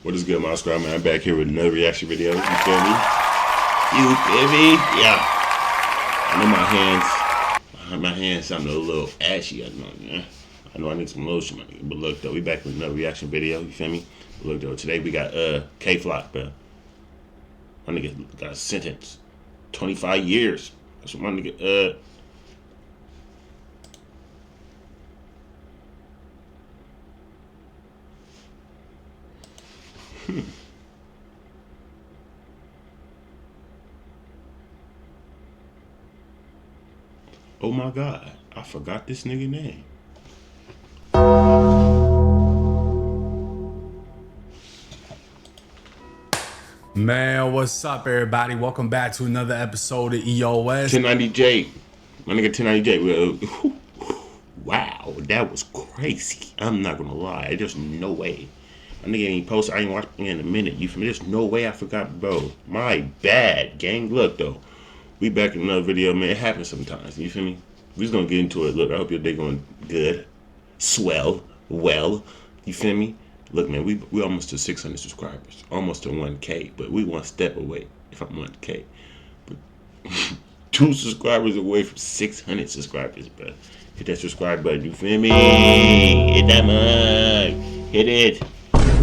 What is good, my squad, man? I'm back here with another reaction video. You feel me? You feel me? Yeah. I know my hands sound a little ashy. I know I need some lotion, my nigga. But look though, we back with another reaction video. You feel me? But look though, today we got K-Flock, bro. My nigga got sentenced 25 years. That's what my nigga Oh my God, I forgot this nigga name. Man, what's up, everybody? Welcome back to another episode of EOS. 1090J. My nigga 1090J. Wow, that was crazy. I'm not gonna lie. There's no way. My nigga ain't posted. I ain't watched in a minute. You feel me? There's no way I forgot, bro. My bad, gang. Look, though. We back in another video, man. It happens sometimes. You feel me? We just gonna get into it. Look, I hope your day going good. Swell. Well. You feel me? Look, man, we almost to 600 subscribers. Almost to 1K. But we one step away if I'm 1K. But 2 subscribers away from 600 subscribers, bro. Hit that subscribe button. You feel me? Hit that mug. Hit it.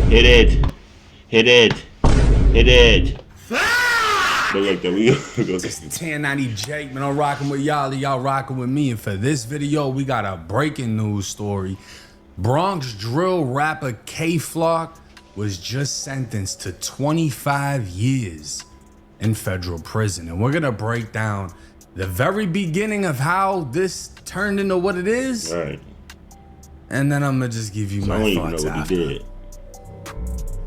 Hit it. Hit it. Hit it. But like that, we go. It's 1090 Jake, man. I'm rocking with y'all. Y'all rocking with me. And for this video, we got a breaking news story. Bronx drill rapper K-Flock was just sentenced to 25 years in federal prison. And we're going to break down the very beginning of how this turned into what it is. All right. And then I'm going to just give you my thoughts after. He did.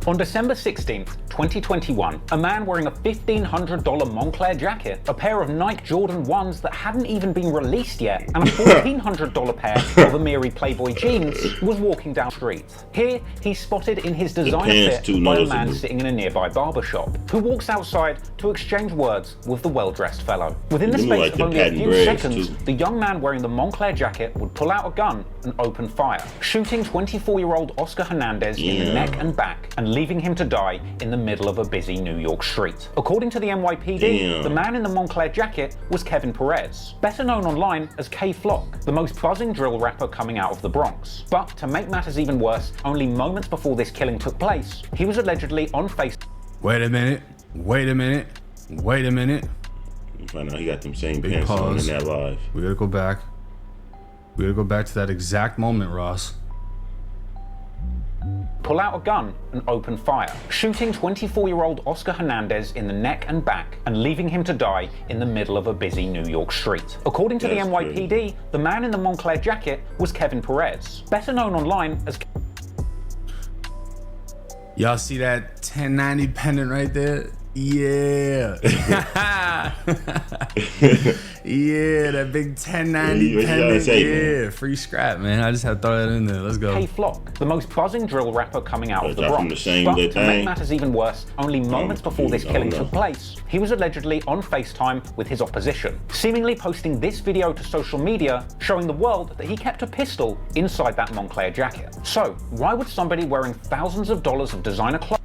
On December 16th, 2021, a man wearing a $1,500 Moncler jacket, a pair of Nike Jordan 1s that hadn't even been released yet, and a $1,400 pair of Amiri Playboy jeans was walking down the street. Here, he's spotted in his designer fit by a man sitting in a nearby barbershop, who walks outside to exchange words with the well-dressed fellow. Within the space of only a few seconds, the young man wearing the Moncler jacket would pull out a gun and open fire, shooting 24-year-old Oscar Hernandez in the neck and back, and leaving him to die in the middle of a busy New York street. According to the NYPD, the man in the Moncler jacket was Kevin Perez, better known online as K-Flock, the most buzzing drill rapper coming out of the Bronx. But to make matters even worse, only moments before this killing took place, he was allegedly on Facebook. Wait a minute. Wait a minute. Wait a minute. You find out he got them same pants on in that live. We gotta go back. We gotta go back to that exact moment, Ross. Pull out a gun and open fire, shooting 24-year-old Oscar Hernandez in the neck and back, and leaving him to die in the middle of a busy New York street. According to the NYPD, the man in the Moncler jacket was Kevin Perez, better known online as... Y'all see that 1090 pendant right there? Yeah. Yeah, that big 1090 pendant. Yeah, free scrap, man. I just had to throw that in there. Let's go. K-Flock, the most buzzing drill rapper coming out of the Bronx. But to make matters even worse, only moments before this killing took place, he was allegedly on FaceTime with his opposition, seemingly posting this video to social media, showing the world that he kept a pistol inside that Moncler jacket. So, why would somebody wearing thousands of dollars of designer clothes...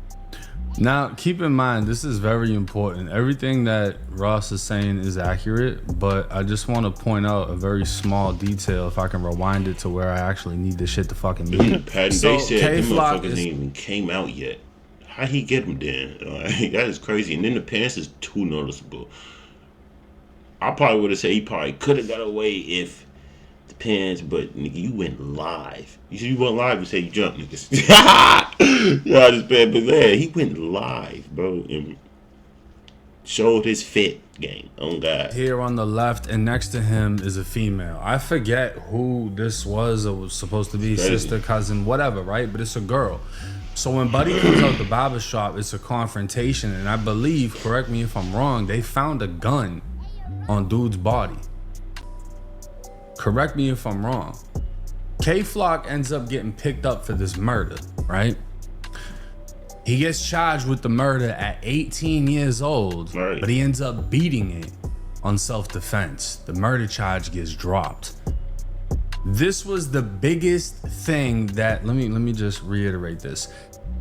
Now, keep in mind, this is very important. Everything that Ross is saying is accurate, but I just want to point out a very small detail if I can rewind it to where I actually need this shit to fucking be. They said the motherfuckers ain't even came out yet. How he get them then? That is crazy. And then the pants is too noticeable. I probably would have said he probably could have got away if the pants, but nigga, you went live. You said you went live and said you jumped, niggas. Yeah, this bad, but yeah, he went live, bro, and showed his fit game. Oh God. Here on the left and next to him is a female. I forget who this was. It was supposed to be sister, cousin, whatever, right? But it's a girl. So when Buddy comes out the barber shop, it's a confrontation, and I believe, correct me if I'm wrong, they found a gun on dude's body. Correct me if I'm wrong. K-Flock ends up getting picked up for this murder, right? He gets charged with the murder at 18 years old, but he ends up beating it on self-defense. The murder charge gets dropped. This was the biggest thing that, let me just reiterate this.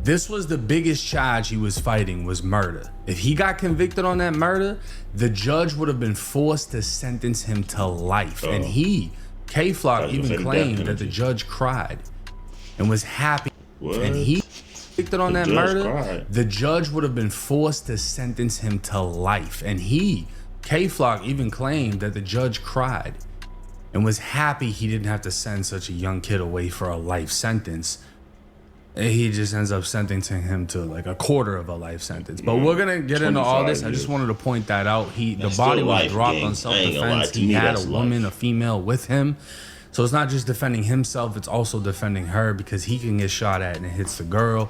This was the biggest charge he was fighting, was murder. If he got convicted on that murder, the judge would have been forced to sentence him to life. And he, K-Flock, even claimed that the judge cried and was happy. What? And he convicted on that murder, the judge would have been forced to sentence him to life. And he, K-Flock, even claimed that the judge cried and was happy he didn't have to send such a young kid away for a life sentence. And he just ends up sentencing him to like a quarter of a life sentence. But we're gonna get into all this. I just wanted to point that out. The body was dropped on self-defense. He had a woman, a female with him. So it's not just defending himself, it's also defending her, because he can get shot at and it hits the girl.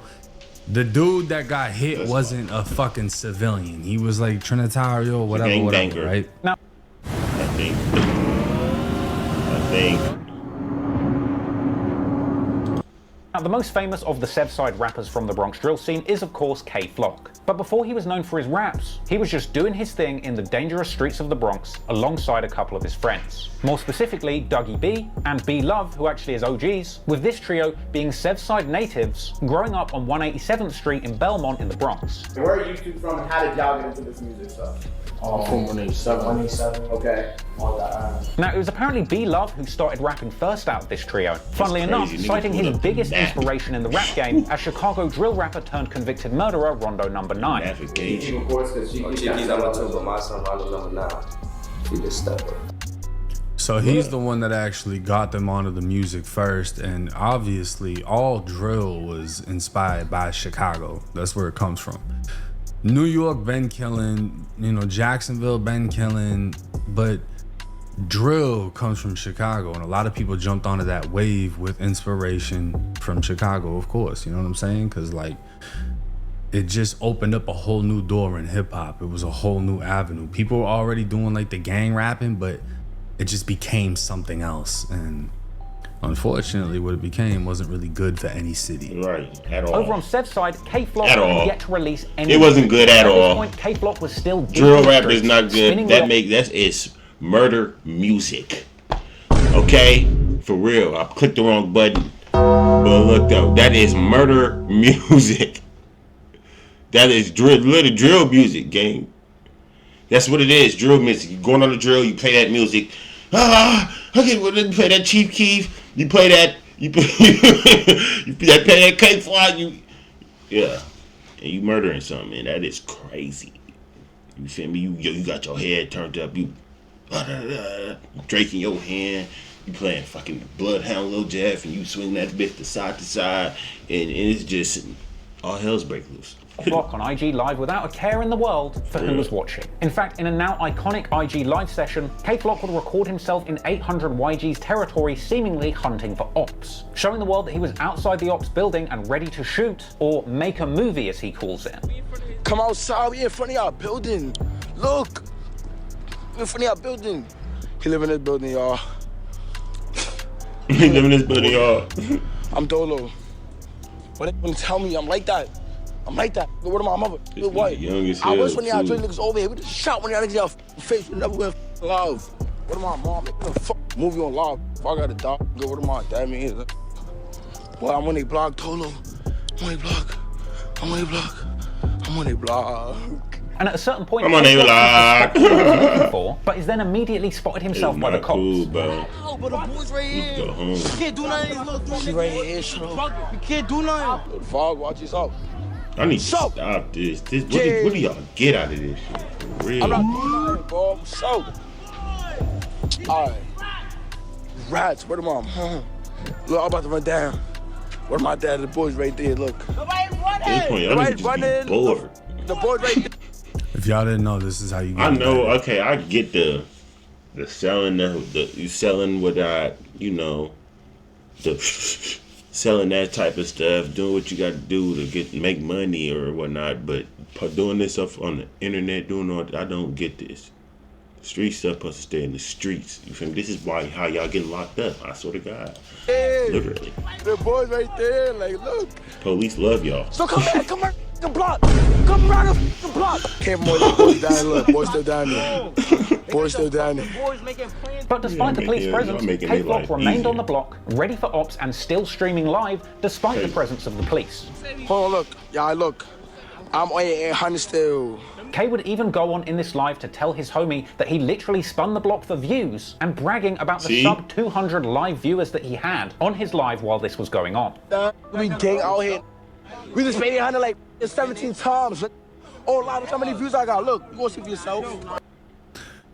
The dude that got hit wasn't a fucking civilian. He was like Trinitario, whatever, right? Now, I think. Now, the most famous of the SUBB side rappers from the Bronx drill scene is, of course, K-Flock. But before he was known for his raps, he was just doing his thing in the dangerous streets of the Bronx alongside a couple of his friends. More specifically, Dougie B and B Love, who actually is OGs, with this trio being SUBB side natives growing up on 187th Street in Belmont in the Bronx. Where are you two from, and how did y'all get into this music stuff? From 187. 187, okay. Now, it was apparently B Love who started rapping first out of this trio. Funnily enough, citing his biggest inspiration in the rap game as Chicago drill rapper turned convicted murderer Rondo Number 9. She records because she's number 2, but my son Rondo number 9. He just stepped up. So he's the one that actually got them onto the music first, and obviously all drill was inspired by Chicago. That's where it comes from. New York been killing, you know, Jacksonville been killing, but drill comes from Chicago, and a lot of people jumped onto that wave with inspiration from Chicago, of course, you know what I'm saying? Because like it just opened up a whole new door in hip-hop. It was a whole new avenue. People were already doing like the gang rapping, but it just became something else, and unfortunately what it became wasn't really good for any city. Right, at all. Over on SUBB side, K-Flock had yet to release any. It wasn't good at all. At this point, K-Flock was still drill rap is not good. It's murder music. Okay, for real. I clicked the wrong button, but look though, that is murder music. That is drill music, gang. That's what it is, drill music. You going on the drill, you play that music. Okay, well, then play that Chief Keef. You play that. You play that K-Flock. Yeah, and you murdering something, man. That is crazy. You feel me? You got your head turned up. You Drake in your hand. You playing fucking Bloodhound Lil Jeff, and you swing that bitch to side, and it's just all hell's break loose. Block on IG Live without a care in the world for who was watching. In fact, in a now iconic IG Live session, K-Flock would record himself in 800 YG's territory, seemingly hunting for ops, showing the world that he was outside the ops building and ready to shoot, or make a movie as he calls it. Come outside, we in front of our building. Look, we in front of our building. He live in this building, y'all. He live in this building, y'all. I'm Dolo. But they gonna tell me I'm like that. I'm like that. What am I, mother? Good white. I wish when y'all drink niggas over here, we just shot when y'all niggas y'all face. We never went live. What am I, mom? The fuck movie on live. If I got a dog, what am I? That means. Well, I'm on a blog, Tolo. I'm on a blog. I'm on a blog. I'm on a blog. And at a certain point, I'm on a blog. But is then immediately spotted himself by the cops. Cool, bro. Oh, but the boys right here. Go home. You can't do nothing. She right here, you can't do nothing. Yo, the fog, watch yourself. I need to stop this. What do y'all get out of this shit? For real. I'm not doing nothing, bro. So, alright. Rats, where the mom? Look, I'm about to run down. Where my dad? The boys right there, look. Nobody's running! At this point, y'all just be bored. The boys right there. If y'all didn't know, this is how you get I know, back. okay, I get the selling, you selling without, you know, the selling that type of stuff, doing what you got to do to make money or whatnot, but doing this stuff on the internet, doing all that, I don't get this. Street stuff supposed to stay in the streets. You feel me? This is how y'all getting locked up. I swear to God. Hey, literally. The boys right there, like, look. Police love y'all. So come back, come back, the block. Come round the block. Came on, boys down, look, boys still down there. Boys still down there. But despite the police presence, K-Flock remained on the block, ready for ops and still streaming live despite the presence of the police. Hold on, look. Yeah, look. I'm on 800 still. K would even go on in this live to tell his homie that he literally spun the block for views and bragging about the sub 200 live viewers that he had on his live while this was going on. We gang out here. We just made 800 like 17 times. Oh, look how many views I got. Look, you gonna see for yourself.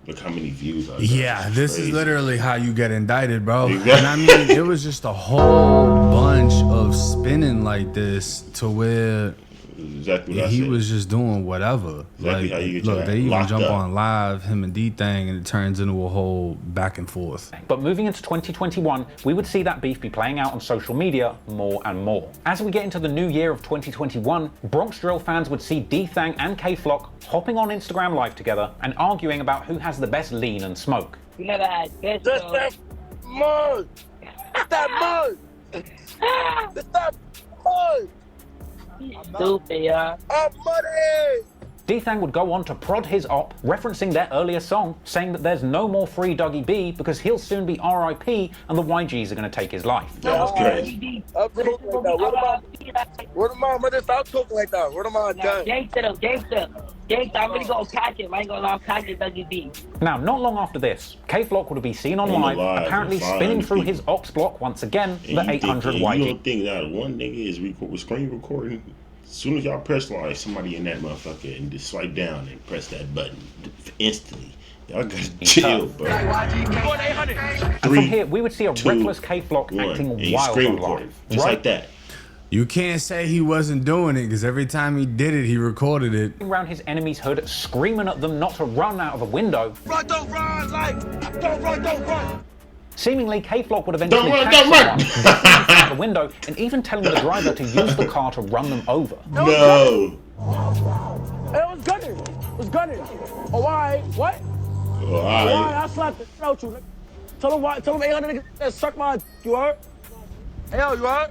Look how many views I got. Yeah, this is literally how you get indicted, bro. And I mean, it was just a whole bunch of spinning like this to where exactly what he was just doing whatever. Exactly like, how you get look, they even locked jump up on live, him and D-Thang, and it turns into a whole back and forth. But moving into 2021, we would see that beef be playing out on social media more and more. As we get into the new year of 2021, Bronx Drill fans would see D-Thang and K-Flock hopping on Instagram Live together and arguing about who has the best lean and smoke. You never had this. That's that mud. That's that mud. That's that mud. Stupid, yeah. I'm muddy. D-Thang would go on to prod his op, referencing their earlier song, saying that there's no more free Dougie B because he'll soon be RIP and the YGs are going to take his life. That's crazy. I'm talking like that. What am I? Mother, stop talking like that. What am I done? Gangster. I'm gonna go catch him. I ain't gonna allow catch it, Dougie B. Now, not long after this, K-Flock would be seen on live, apparently spinning through his ops block once again, the 800 YG. You don't think that one nigga is screen recording? As soon as y'all press live, somebody in that motherfucker and just swipe down and press that button instantly. Y'all gotta chill, bro. And from here, we would see a reckless K-Flock acting wild on live. Just like that. You can't say he wasn't doing it because every time he did it, he recorded it. Around his enemy's hood, screaming at them not to run out of a window. Run, don't run, like, don't run. Seemingly, K-Flock would eventually catch someone out the window and even telling the driver to use the car to run them over. No. It was gunning. Oh, all right, what? Oh, all right. I slapped the shit out you. Tell him 800 niggas that suck my, you heard? Hey, yo, you heard?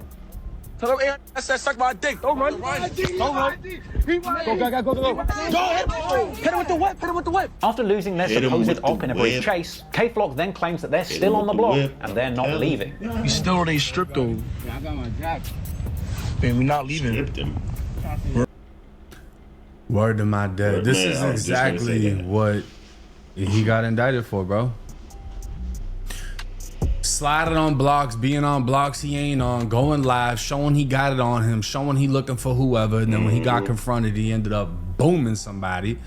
Tell him 800 that said suck my dick. Don't run. Don't run. Go. Hit him with the whip. After losing their supposed op in a brief chase, K-Flock then claims that they're still on the block and they're not leaving. You still on a strip though. I got my jacket. Man, we not leaving. Stripped him. Word to my dad. This is exactly what he got indicted for, bro. Sliding on blocks, being on blocks he ain't on, going live, showing he got it on him, showing he looking for whoever, and then when he got confronted, he ended up booming somebody,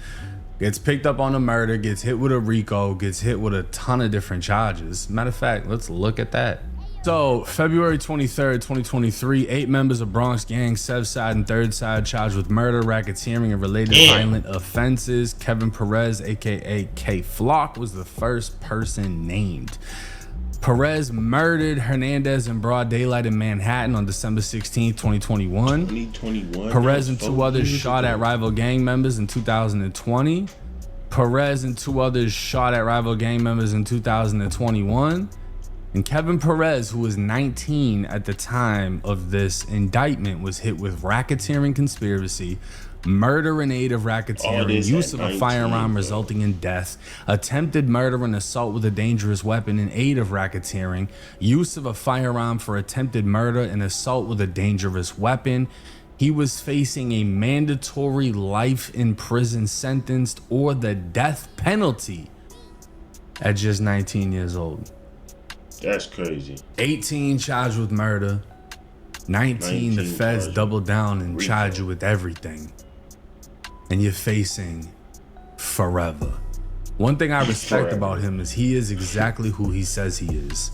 gets picked up on a murder, gets hit with a RICO, gets hit with a ton of different charges. Matter of fact, let's look at that. So, February 23rd, 2023, 8 members of Bronx gang, SUBB side and third side, charged with murder, racketeering, and related violent offenses. Kevin Perez, aka K-Flock, was the first person named. Perez murdered Hernandez in broad daylight in Manhattan on December 16, 2021. Perez and 2 others shot at rival gang members in 2020. Perez and 2 others shot at rival gang members in 2021. And Kevin Perez, who was 19 at the time of this indictment, was hit with racketeering conspiracy, murder in aid of racketeering, use of a firearm resulting in death, attempted murder and assault with a dangerous weapon in aid of racketeering, use of a firearm for attempted murder and assault with a dangerous weapon. He was facing a mandatory life in prison sentence or the death penalty at just 19 years old. That's crazy. 18 charged with murder. 19 the feds doubled down and charged you with everything. And you're facing forever. One thing I respect about him is he is exactly who he says he is.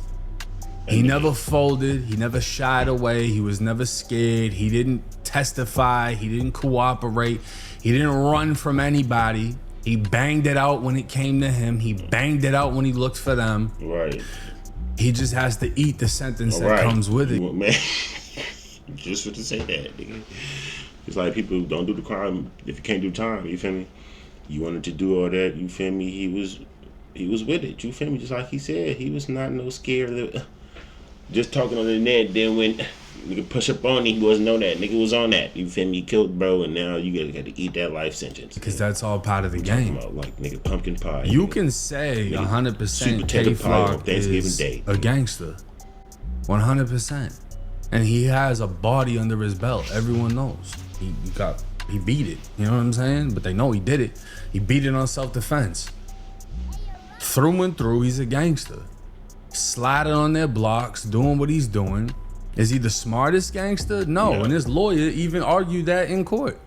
He never folded. He never shied away. He was never scared. He didn't testify. He didn't cooperate. He didn't run from anybody. He banged it out when it came to him. He banged it out when he looked for them. Right. He just has to eat the sentence that comes with it. Man, just for to say that, nigga. It's like people who don't do the crime if you can't do time, you feel me? You wanted to do all that, you feel me? He was with it, you feel me? Just like he said, he was not no scared of just talking on the net. Then when Nigga push up on him, he wasn't on that. Nigga was on that. You feel me? You killed bro, and now you got to eat that life sentence. Because that's all part of the game. About, like, nigga, pumpkin pie. You nigga. can say 100% K-Flock is a gangster. 100%. And he has a body under his belt. Everyone knows. He beat it. You know what I'm saying? But they know he did it. He beat it on self-defense. Through and through, he's a gangster. Sliding on their blocks, doing what he's doing. Is he the smartest gangster? No. And his lawyer even argued that in court.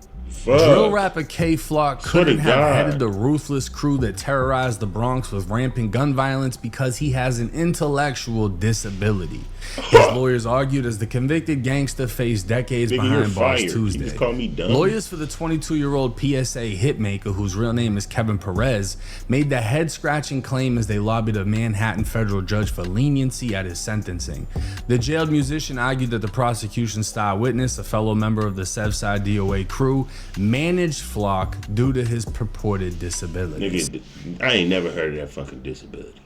Drill rapper K-Flock couldn't have headed the ruthless crew that terrorized the Bronx with rampant gun violence because he has an intellectual disability. His lawyers argued as the convicted gangster faced decades behind bars Tuesday. Lawyers for the 22-year-old PSA hitmaker, whose real name is Kevin Perez, made the head-scratching claim as they lobbied a Manhattan federal judge for leniency at his sentencing. The jailed musician argued that the prosecution's star witness, a fellow member of the SUBB DOA crew, managed Flock due to his purported disabilities. Nigga, I ain't never heard of that fucking disability.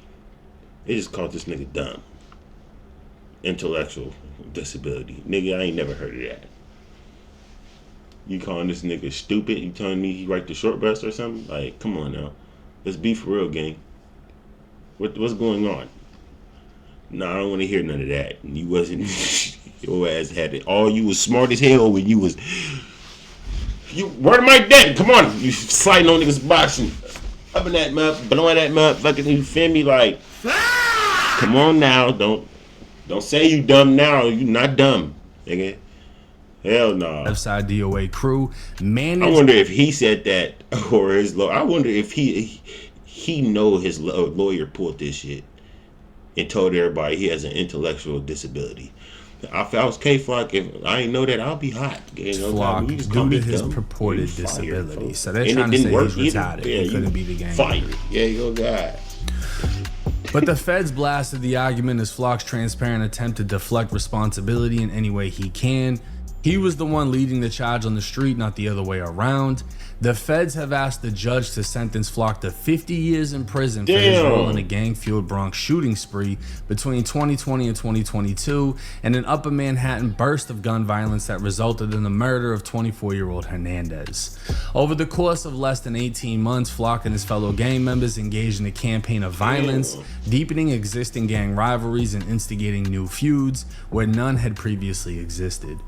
They just called this nigga dumb. Intellectual disability. Nigga, I ain't never heard of that. You calling this nigga stupid? You telling me he write the short bus or something? Like, come on now. Let's be for real, gang. What's going on? No, I don't want to hear none of that. You wasn't... Your ass had it. All you was smart as hell when you was... Where am I dead? Come on. You sliding on niggas boxing. Up in that mouth, blowing that motherfucking, you feel me? Like, come on now. Don't say you dumb now. You not dumb, nigga. Hell no. SUBB DOA crew managed. I wonder if he said that or his lawyer. I wonder if he know his lawyer pulled this shit and told everybody he has an intellectual disability. If I was K-Flock, if I ain't know that, I'll be hot. Flock due to his purported disability. So they're trying to say he's retarded. He couldn't be the gang. Fired. Yeah, you God. But the feds blasted the argument as Flock's transparent attempt to deflect responsibility in any way he can. He was the one leading the charge on the street, not the other way around. The feds have asked the judge to sentence Flock to 50 years in prison for his role in a gang-fueled Bronx shooting spree between 2020 and 2022 and an upper Manhattan burst of gun violence that resulted in the murder of 24-year-old Hernandez. Over the course of less than 18 months, Flock and his fellow gang members engaged in a campaign of violence, deepening existing gang rivalries and instigating new feuds where none had previously existed.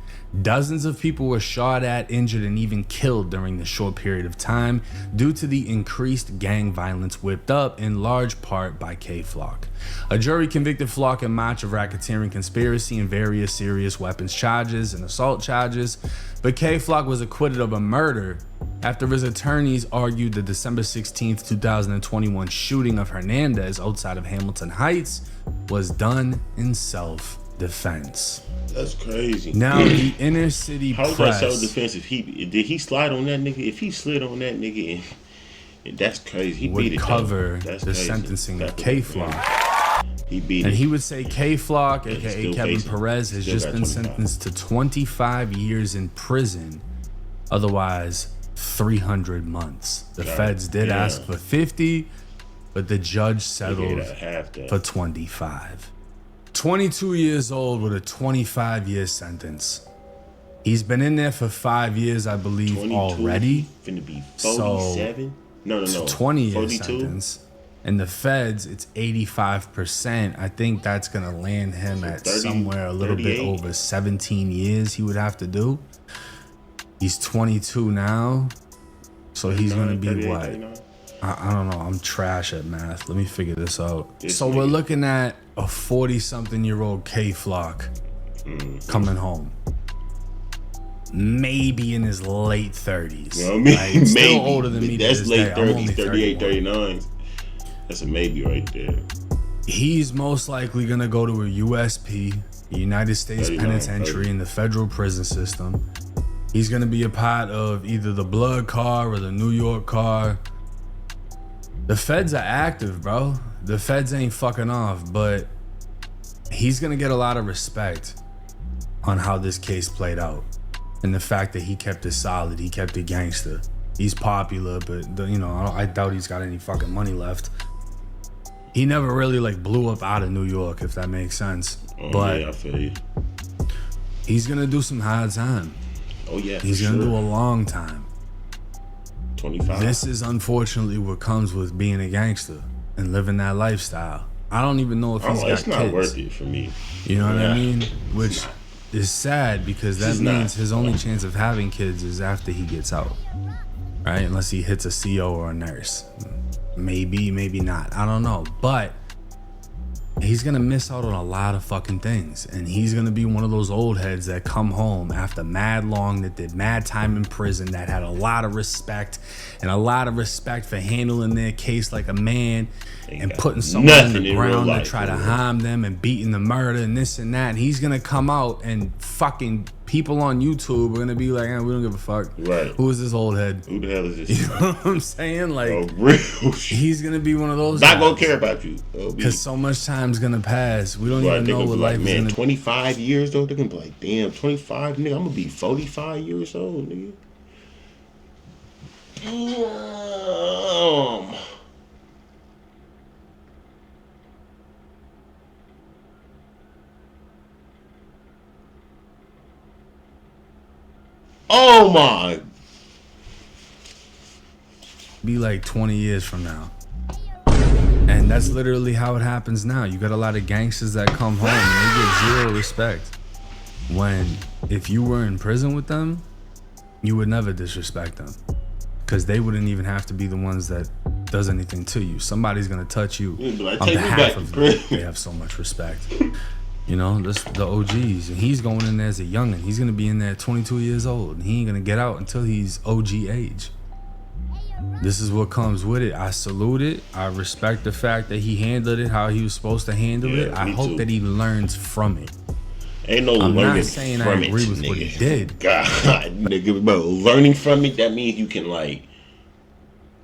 Dozens of people were shot at, injured, and even killed during this short period of time due to the increased gang violence whipped up in large part by K-Flock. A jury convicted Flock in March of racketeering conspiracy and various serious weapons charges and assault charges, but K-Flock was acquitted of a murder after his attorneys argued the December 16, 2021 shooting of Hernandez outside of Hamilton Heights was done in self-defense. That's crazy. Now the inner city press. How is that self-defense? Did he slide on that nigga? If he slid on that nigga, that's crazy. He would beat it. Cover the crazy. Sentencing of K-Flock. He beat and it. he would say K-Flock, aka Kevin Perez, has just been sentenced to 25 years in prison. Otherwise, 300 months. The feds did ask for 50, but the judge settled for 25. 22 years old with a 25-year sentence. He's been in there for 5 years, I believe, 22, already. Finna be 47? No. 20-year sentence. And the feds, it's 85%. I think that's gonna land him at 30, somewhere a little 38. Bit over 17 years he would have to do. He's 22 now. So he's gonna be what? I don't know. I'm trash at math. Let me figure this out. So we're looking at a 40-something-year-old K-Flock coming home. Maybe in his late 30s. Well, maybe. Still older than me. That's late 30s, 38, 39. That's a maybe right there. He's most likely going to go to a USP, United States Penitentiary, in the federal prison system. He's going to be a part of either the Blood car or the New York car. The feds are active, bro. The feds ain't fucking off, but he's gonna get a lot of respect on how this case played out. And the fact that he kept it solid, he kept it gangster. He's popular, but I doubt he's got any fucking money left. He never really blew up out of New York, if that makes sense. But yeah, I feel you. He's gonna do some hard time. Oh yeah, he's gonna do a long time. 25. This is unfortunately what comes with being a gangster and living that lifestyle. I don't even know if he's got kids. It's not worth it for me. You know what I mean? Which is sad because that means his only chance of having kids is after he gets out, right? Unless he hits a CO or a nurse. Maybe, maybe not. I don't know. But he's gonna miss out on a lot of fucking things, and he's gonna be one of those old heads that come home after mad long, that did mad time in prison, that had a lot of respect for handling their case like a man and putting someone in the ground to try to harm them and beating the murder and this and that. And he's gonna come out and fucking people on YouTube are gonna be like, we don't give a fuck. Right. Who is this old head? Who the hell is this? You know what I'm saying? Like, real he's gonna be one of those. Not gonna care about you. Because so much time's gonna pass. We don't even know what life is gonna be. 25 years though, they're gonna be like, damn, 25, nigga, I'm gonna be 45 years old, nigga. Damn. Oh my. Be like 20 years from now. And that's literally how it happens now. You got a lot of gangsters that come home and they get zero respect. When if you were in prison with them, you would never disrespect them. Because they wouldn't even have to be the ones that does anything to you. Somebody's gonna touch you on behalf of them. They have so much respect. You know, that's the OGs. And he's going in there as a youngin'. He's gonna be in there 22 years old. And he ain't gonna get out until he's OG age. This is what comes with it. I salute it. I respect the fact that he handled it how he was supposed to handle it. I hope that he learns from it. Ain't no I'm learning not saying from I it, agree with nigga. what he did. God, nigga, bro, learning from it, that means you can like,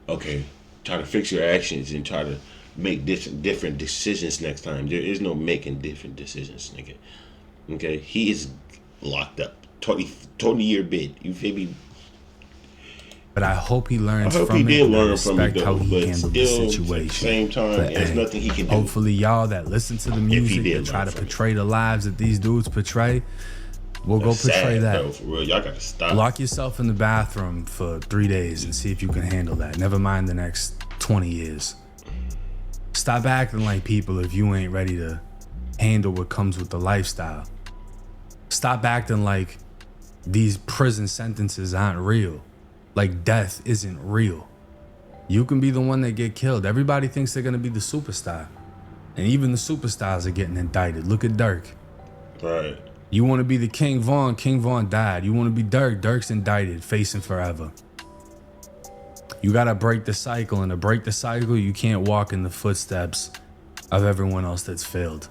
okay, try to fix your actions and try to make different decisions next time. There is no making different decisions, nigga. Okay, he is locked up, 20-year bid. You feel me? But I hope he learns from it. I hope he did learn from it, how though, he but handled the still, situation. at the same time, But, there's nothing he can do. Hopefully, y'all that listen to the music and try to portray the lives that these dudes portray, will go portray that. Bro, for real, y'all gotta stop. Lock yourself in the bathroom for 3 days and see if you can handle that. Never mind the next 20 years. Stop acting like people if you ain't ready to handle what comes with the lifestyle. Stop acting like these prison sentences aren't real. Like death isn't real. You can be the one that get killed. Everybody thinks they're gonna be the superstar. And even the superstars are getting indicted. Look at Dirk. Right. You wanna be the King Von died. You wanna be Dirk, Dirk's indicted, facing forever. You gotta break the cycle, and to break the cycle, you can't walk in the footsteps of everyone else that's failed.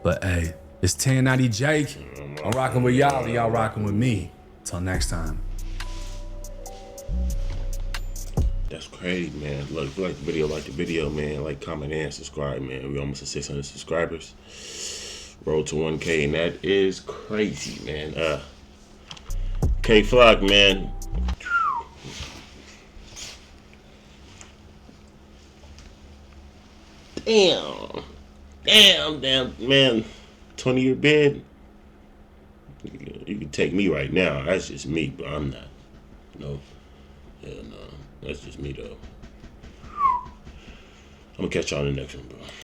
But hey, it's 1090 Jake. I'm rocking with y'all, y'all rocking with me. Till next time. That's crazy, man. Look, if you like the video, man. Like, comment, and subscribe, man. We almost at 600 subscribers. Road to 1K, and that is crazy, man. K-Flock, man. Damn, man. 20-year bid. You can take me right now. That's just me, but I'm not. No. Hell no. That's just me, though. I'm gonna catch y'all in the next one, bro.